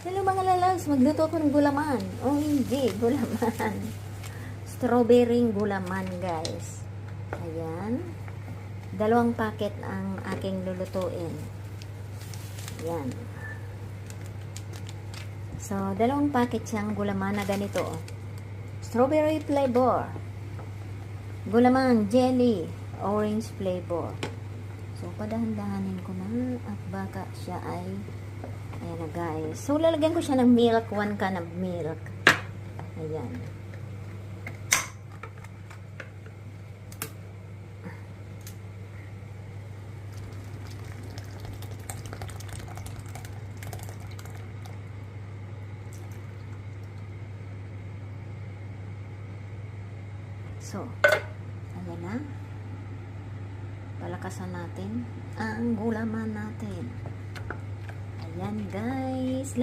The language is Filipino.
Hello mga lalags, magluto ako ng gulaman. Oh hindi, gulaman. Strawberry gulaman guys. Ayan. 2 packet ang aking lulutuin. Ayan. So, 2 packet siyang gulaman na ganito. Oh. Strawberry flavor. Gulaman, jelly, orange flavor. So, padahan-dahanin ko na at baka siya ay ayan na guys. So, lalagyan ko siya ng milk. 1 can of milk. Ayan. So, ayan na. Palakasan natin ang gulaman natin. Ayan guys.